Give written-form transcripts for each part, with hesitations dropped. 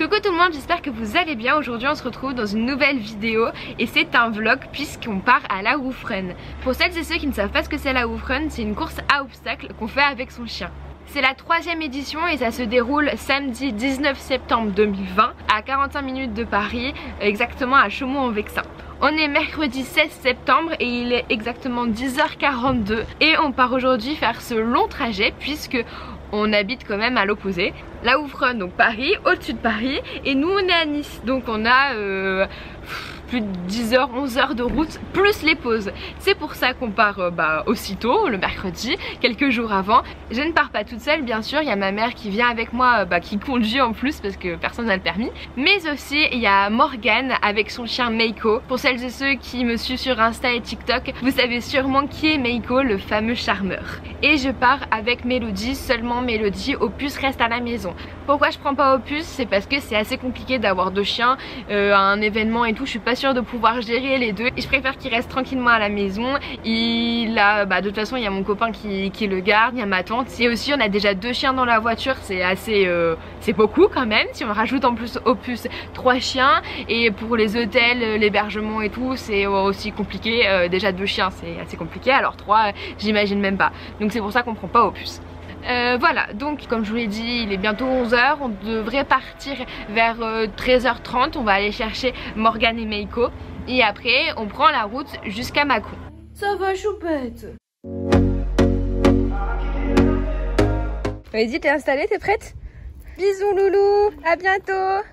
Coucou tout le monde, j'espère que vous allez bien. Aujourd'hui on se retrouve dans une nouvelle vidéo et c'est un vlog puisqu'on part à la Woof Run. Pour celles et ceux qui ne savent pas ce que c'est la Woof Run, c'est une course à obstacles qu'on fait avec son chien. C'est la 3e édition et ça se déroule samedi 19 septembre 2020 à 45 minutes de Paris, exactement à Chaumont-en-Vexin. On est mercredi 16 septembre et il est exactement 10h42 et on part aujourd'hui faire ce long trajet puisque on habite quand même à l'opposé. La Woof Run, donc Paris, au-dessus de Paris, et nous on est à Nice, donc on a plus de 10h, 11h de route, plus les pauses. C'est pour ça qu'on part aussitôt, le mercredi, quelques jours avant. Je ne pars pas toute seule, bien sûr, il y a ma mère qui vient avec moi, qui conduit en plus, parce que personne n'a le permis. Mais aussi, il y a Morgane avec son chien Meiko. Pour celles et ceux qui me suivent sur Insta et TikTok, vous savez sûrement qui est Meiko, le fameux charmeur. Et je pars avec Mélodie, seulement Mélodie, Opus reste à la maison. Pourquoi je prends pas Opus? C'est parce que c'est assez compliqué d'avoir deux chiens à un événement et tout, je suis pas sûre de pouvoir gérer les deux et je préfère qu'il reste tranquillement à la maison. Il a, de toute façon il y a mon copain qui le garde, il y a ma tante et aussi on a déjà deux chiens dans la voiture, c'est assez c'est beaucoup quand même. Si on rajoute en plus Opus 3 chiens et pour les hôtels, l'hébergement et tout c'est aussi compliqué, déjà 2 chiens c'est assez compliqué, alors 3 j'imagine même pas, donc c'est pour ça qu'on prend pas Opus. Voilà, donc comme je vous l'ai dit, il est bientôt 11h, on devrait partir vers 13h30, on va aller chercher Morgane et Meiko et après on prend la route jusqu'à Mâcon. Ça va choupette. Vas-y, t'es installée, t'es prête? Bisous loulou, à bientôt.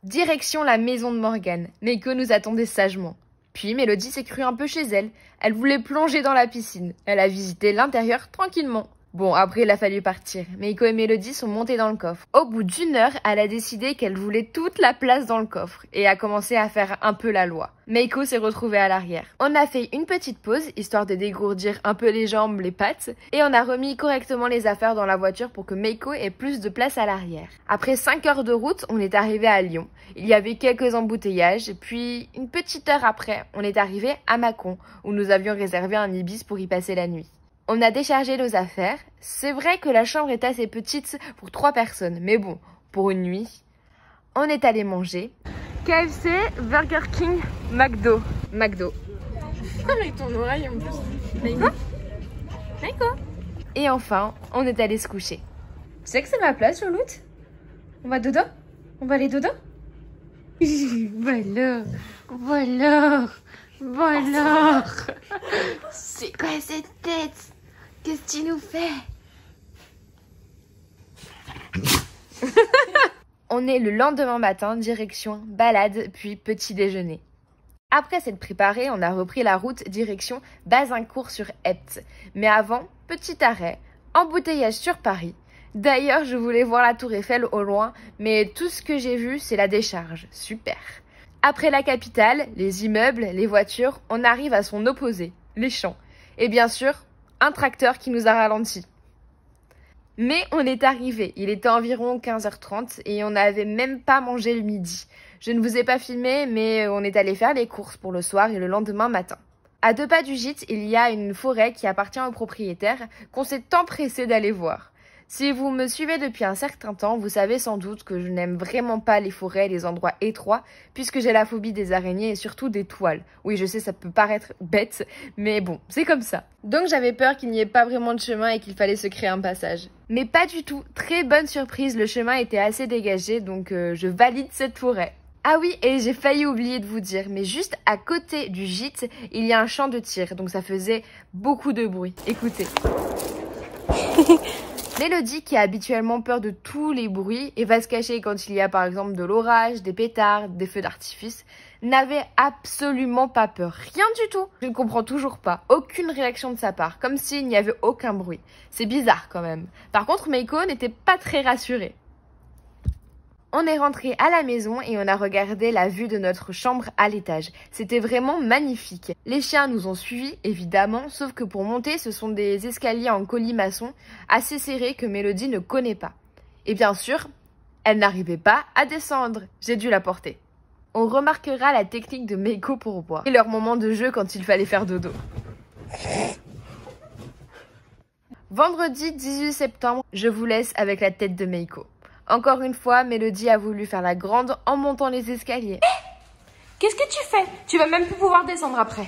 Direction la maison de Morgane, Meiko nous attendait sagement. Puis Mélodie s'est crue un peu chez elle, elle voulait plonger dans la piscine, elle a visité l'intérieur tranquillement. Bon, après il a fallu partir. Meiko et Mélodie sont montées dans le coffre. Au bout d'1 heure, elle a décidé qu'elle voulait toute la place dans le coffre et a commencé à faire un peu la loi. Meiko s'est retrouvée à l'arrière. On a fait une petite pause, histoire de dégourdir un peu les jambes, les pattes, et on a remis correctement les affaires dans la voiture pour que Meiko ait plus de place à l'arrière. Après 5 heures de route, on est arrivé à Lyon. Il y avait quelques embouteillages, puis une petite heure après, on est arrivé à Mâcon, où nous avions réservé un Ibis pour y passer la nuit. On a déchargé nos affaires. C'est vrai que la chambre est assez petite pour 3 personnes, mais bon, pour une nuit, on est allé manger. KFC, Burger King, McDo. Avec ton oreille en plus. Meiko. Et enfin, on est allé se coucher. Tu sais que c'est ma place, Chouloute? On va dodo? On va aller dodo? Voilà. C'est quoi cette tête? Qu'est-ce que tu nous fais? On est le lendemain matin, direction balade, puis petit déjeuner. Après s'être préparé, on a repris la route direction Bazincourt-sur-Epte. Mais avant, petit arrêt, embouteillage sur Paris. D'ailleurs, je voulais voir la tour Eiffel au loin, mais tout ce que j'ai vu, c'est la décharge. Super. Après la capitale, les immeubles, les voitures, on arrive à son opposé, les champs. Et bien sûr, un tracteur qui nous a ralentis. Mais on est arrivé, il était environ 15h30 et on n'avait même pas mangé le midi. Je ne vous ai pas filmé, mais on est allé faire les courses pour le soir et le lendemain matin. À 2 pas du gîte, il y a une forêt qui appartient au propriétaire qu'on s'est empressé d'aller voir. Si vous me suivez depuis un certain temps, vous savez sans doute que je n'aime vraiment pas les forêts et les endroits étroits, puisque j'ai la phobie des araignées et surtout des toiles. Oui, je sais, ça peut paraître bête, mais bon, c'est comme ça. Donc j'avais peur qu'il n'y ait pas vraiment de chemin et qu'il fallait se créer un passage. Mais pas du tout, très bonne surprise, le chemin était assez dégagé, donc je valide cette forêt. Ah oui, et j'ai failli oublier de vous dire, mais juste à côté du gîte, il y a un champ de tir, donc ça faisait beaucoup de bruit. Écoutez. Mélodie, qui a habituellement peur de tous les bruits et va se cacher quand il y a par exemple de l'orage, des pétards, des feux d'artifice, n'avait absolument pas peur. Rien du tout. Je ne comprends toujours pas. Aucune réaction de sa part, comme s'il n'y avait aucun bruit. C'est bizarre quand même. Par contre, Meiko n'était pas très rassurée. On est rentré à la maison et on a regardé la vue de notre chambre à l'étage. C'était vraiment magnifique. Les chiens nous ont suivis, évidemment, sauf que pour monter, ce sont des escaliers en colimaçon assez serrés que Mélodie ne connaît pas. Et bien sûr, elle n'arrivait pas à descendre. J'ai dû la porter. On remarquera la technique de Meiko pour boire et leur moment de jeu quand il fallait faire dodo. Vendredi 18 septembre, je vous laisse avec la tête de Meiko. Encore une fois, Mélodie a voulu faire la grande en montant les escaliers. Qu'est-ce que tu fais? Tu vas même plus pouvoir descendre après.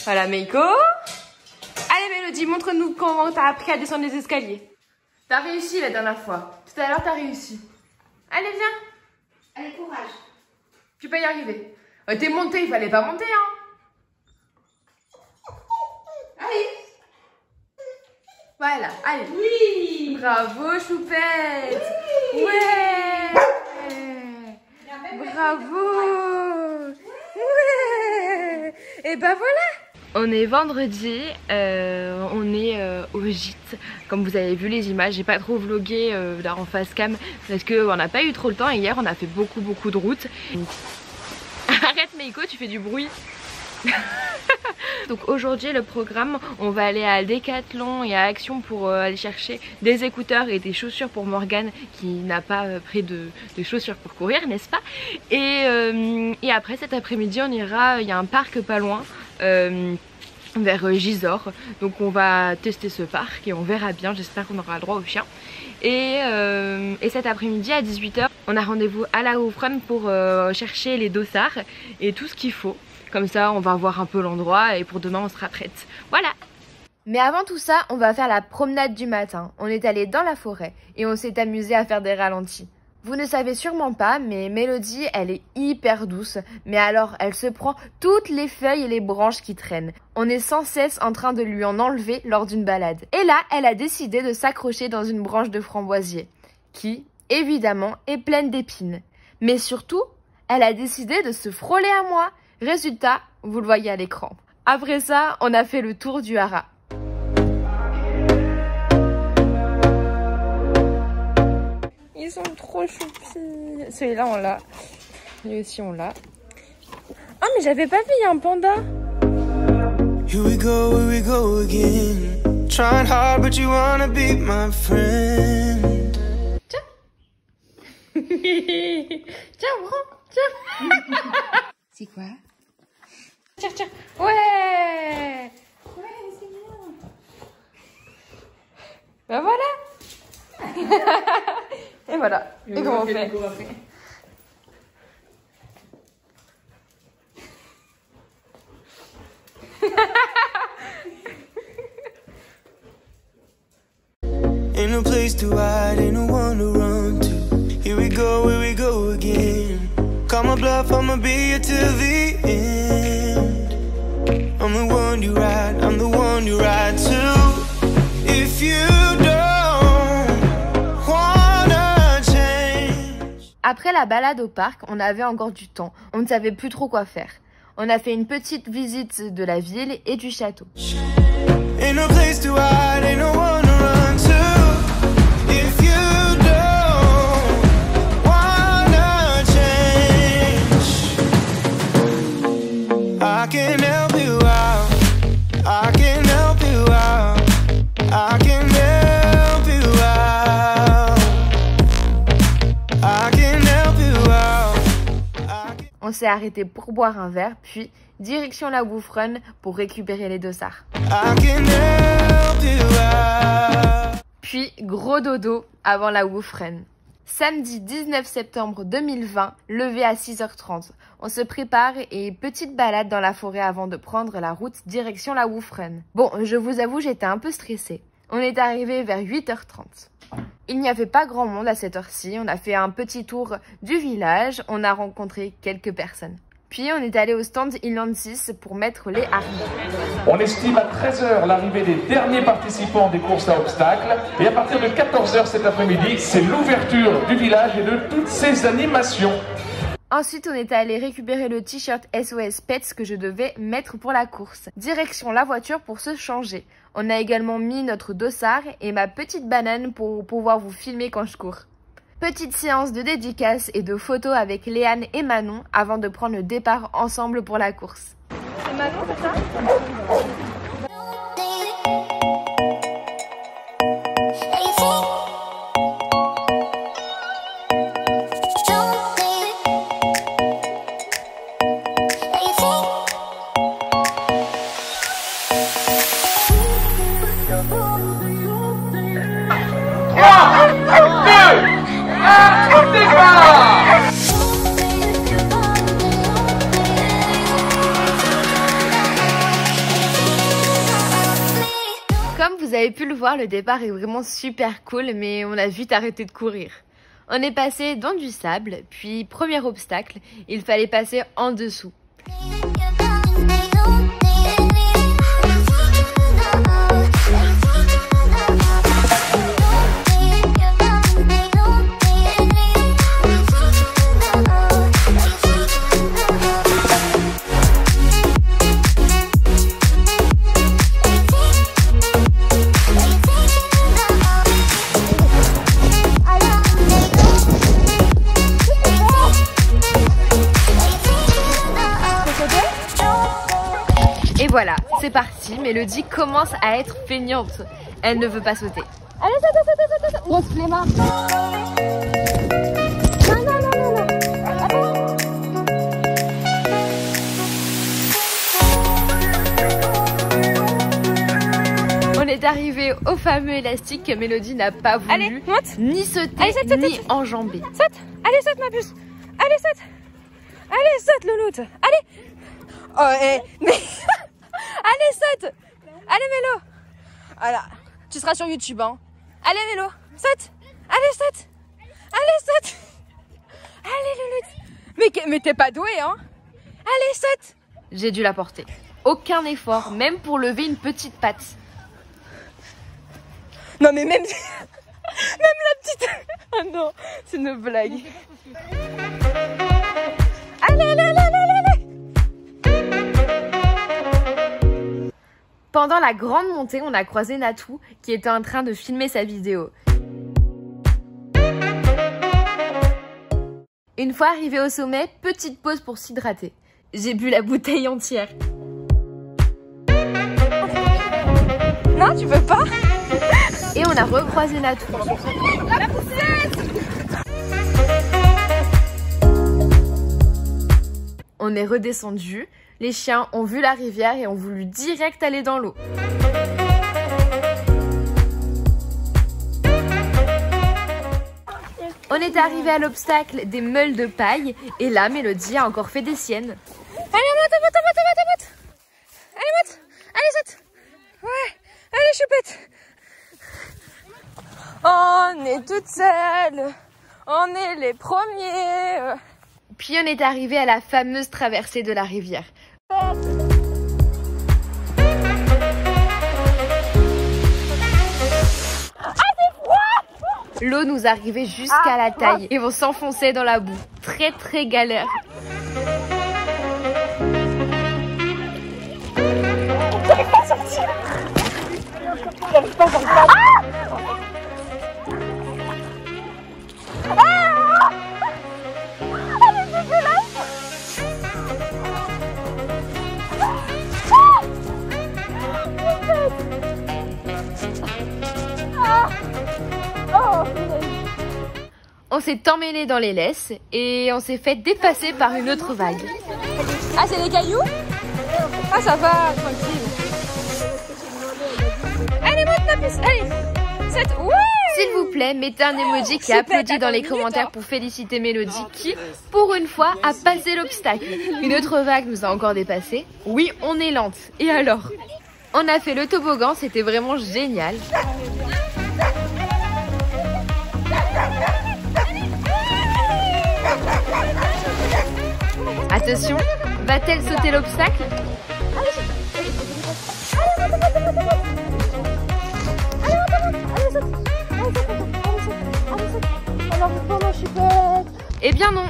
Voilà, Meiko. Allez, Mélodie, montre-nous comment t'as appris à descendre les escaliers. T'as réussi la dernière fois. Tout à l'heure, t'as réussi. Allez, viens. Allez, courage. Tu peux y arriver. T'es monté, il fallait pas monter, hein. Allez. Voilà, allez. Oui. Bravo, Choupette. Oui. Ouais. Bravo. Ouais. Et ben voilà. On est vendredi, on est au gîte. Comme vous avez vu les images, j'ai pas trop vlogué là en face cam parce qu'on n'a pas eu trop le temps. Et hier on a fait beaucoup de routes. Arrête Meiko, tu fais du bruit. Donc aujourd'hui le programme, on va aller à Decathlon et à Action pour aller chercher des écouteurs et des chaussures pour Morgane qui n'a pas pris de chaussures pour courir, n'est-ce pas? Et après cet après-midi on ira, il y a un parc pas loin vers Gisors, donc on va tester ce parc et on verra bien, j'espère qu'on aura le droit aux chiens. Et cet après-midi à 18 h on a rendez-vous à la Houfrun pour chercher les dossards et tout ce qu'il faut. Comme ça on va voir un peu l'endroit et pour demain on sera prête. Voilà. Mais avant tout ça, on va faire la promenade du matin. On est allé dans la forêt et on s'est amusé à faire des ralentis. Vous ne savez sûrement pas, mais Mélodie, elle est hyper douce. Mais alors, elle se prend toutes les feuilles et les branches qui traînent. On est sans cesse en train de lui en enlever lors d'une balade. Et là, elle a décidé de s'accrocher dans une branche de framboisier, qui, évidemment, est pleine d'épines. Mais surtout, elle a décidé de se frôler à moi. Résultat, vous le voyez à l'écran. Après ça, on a fait le tour du haras. Ils sont trop choupis. Celui-là, on l'a. Lui aussi, on l'a. Oh, mais j'avais pas vu, il y a un panda. Here we go again. Trying hard, but you wanna be my friend. Tiens. Tiens, prends. Tiens. C'est quoi? Tiens, tiens. Ouais. Ouais, c'est bien. Ben voilà. Et voilà. Et comment on fait? Ain't no place to hide, ain't no one to run to. Here we go again. Call my bluff, I'ma be here till the end. I'm the one you ride, I'm the one you ride to. If you Après la balade au parc, on avait encore du temps. On ne savait plus trop quoi faire. On a fait une petite visite de la ville et du château. On s'est arrêté pour boire un verre, puis direction la Houfrun pour récupérer les dossards. Puis gros dodo avant la Houfrun. Samedi 19 septembre 2020, levé à 6 h 30. On se prépare et petite balade dans la forêt avant de prendre la route direction la Houfrun. Bon, je vous avoue, j'étais un peu stressée. On est arrivé vers 8 h 30. Il n'y avait pas grand monde à cette heure-ci, on a fait un petit tour du village, on a rencontré quelques personnes. Puis on est allé au stand Inland 6 pour mettre les harnais. On estime à 13 h l'arrivée des derniers participants des courses à obstacles. Et à partir de 14 h cet après-midi, c'est l'ouverture du village et de toutes ses animations. Ensuite, on est allé récupérer le t-shirt SOS Pets que je devais mettre pour la course. Direction la voiture pour se changer. On a également mis notre dossard et ma petite banane pour pouvoir vous filmer quand je cours. Petite séance de dédicace et de photos avec Léane et Manon avant de prendre le départ ensemble pour la course. C'est Manon, c'est ça ? avez pu le voir, le départ est vraiment super cool, mais on a vite arrêté de courir. On est passé dans du sable, puis premier obstacle, il fallait passer en dessous. Et voilà, c'est parti, Mélodie commence à être feignante. Elle ne veut pas sauter. Allez, saute. Grosse flemmard. Non. On est arrivé au fameux élastique que Mélodie n'a pas voulu. Allez, monte. Ni sauter, Allez, ni enjamber. Saute. Allez, saute ma puce. Allez, saute. Allez, saute, louloute. Allez. Oh, mais... Allez, saute. Allez, Mélo. Voilà. Tu seras sur YouTube, hein. Allez, Mélo. Saute. Allez, saute. Allez, saute. Allez, louloute. Mais t'es pas doué, hein. Allez, saute. J'ai dû la porter. Aucun effort, même pour lever une petite patte. Non, mais même... même la petite... Oh non, c'est une blague. Allez. Pendant la grande montée, on a croisé Natou qui était en train de filmer sa vidéo. Une fois arrivé au sommet, petite pause pour s'hydrater. J'ai bu la bouteille entière. Non, tu peux pas. Et on a recroisé Natou. La poussette. On est redescendu. Les chiens ont vu la rivière et ont voulu direct aller dans l'eau. On est arrivé à l'obstacle des meules de paille et là, Mélodie a encore fait des siennes. Allez, monte. Allez, monte. Allez, saute. Ouais. Allez, choupette. On est toutes seules. On est les premiers. Puis on est arrivé à la fameuse traversée de la rivière. L'eau nous arrivait jusqu'à la taille et on s'enfonçait dans la boue. Très galère. J'arrive pas à sortir. Elle est dégueulasse. On s'est emmêlé dans les laisses et on s'est fait dépasser par une autre vague. Ah, c'est des cailloux? Ah, ça va, tranquille. Allez, monte ta puce. Allez, ouais. S'il vous plaît, mettez un emoji qui applaudit dans les commentaires pour féliciter Mélodie qui, pour une fois, a passé l'obstacle. Une autre vague nous a encore dépassé. Oui, on est lente. Et alors? On a fait le toboggan, c'était vraiment génial. Attention, va-t-elle sauter l'obstacle? Eh bien non.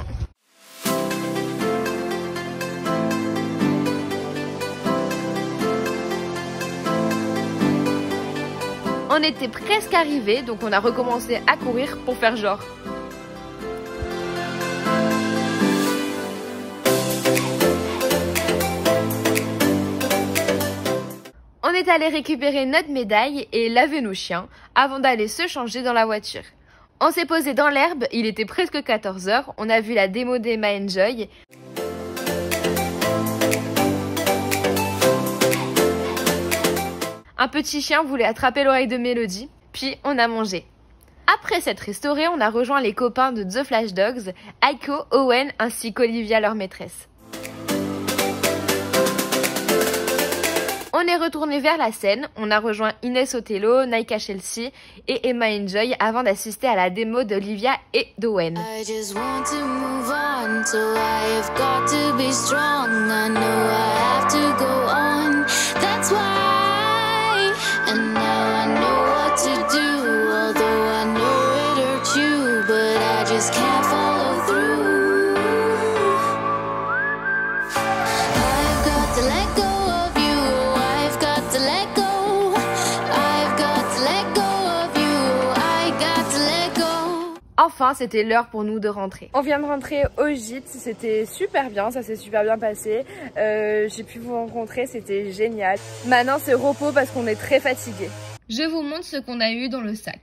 On était presque arrivés, donc on a recommencé à courir pour faire genre. On est allé récupérer notre médaille et laver nos chiens avant d'aller se changer dans la voiture. On s'est posé dans l'herbe, il était presque 14 h, on a vu la démo d'Emma Enjoy. Un petit chien voulait attraper l'oreille de Mélodie, puis on a mangé. Après s'être restauré, on a rejoint les copains de The Flash Dogs, Aiko, Owen ainsi qu'Olivia leur maîtresse. On est retourné vers la scène, on a rejoint Inès Othello, Naika Chelsea et Emma Enjoy avant d'assister à la démo d'Olivia et d'Owen. Enfin, c'était l'heure pour nous de rentrer. On vient de rentrer au gîte, c'était super bien, ça s'est super bien passé. J'ai pu vous rencontrer, c'était génial. Maintenant, c'est repos parce qu'on est très fatigué. Je vous montre ce qu'on a eu dans le sac.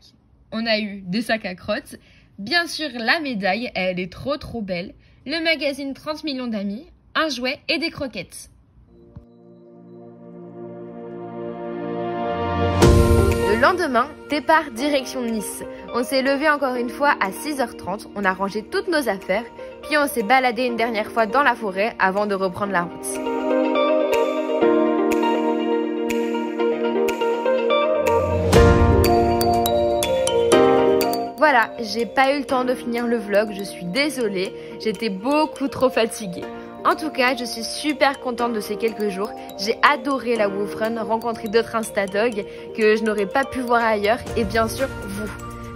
On a eu des sacs à crottes, bien sûr la médaille, elle est trop belle, le magazine 30 millions d'amis, un jouet et des croquettes. Le lendemain, départ direction Nice. On s'est levé encore une fois à 6h30, on a rangé toutes nos affaires, puis on s'est baladé une dernière fois dans la forêt avant de reprendre la route. Voilà, j'ai pas eu le temps de finir le vlog, je suis désolée, j'étais beaucoup trop fatiguée. En tout cas, je suis super contente de ces quelques jours. J'ai adoré la Woof Run, rencontrer d'autres Instadogs que je n'aurais pas pu voir ailleurs et bien sûr vous.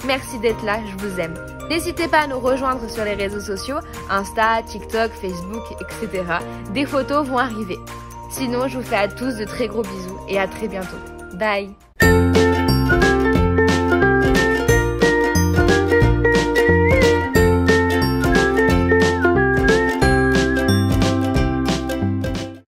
Merci d'être là, je vous aime. N'hésitez pas à nous rejoindre sur les réseaux sociaux, Insta, TikTok, Facebook, etc. Des photos vont arriver. Sinon, je vous fais à tous de très gros bisous et à très bientôt. Bye!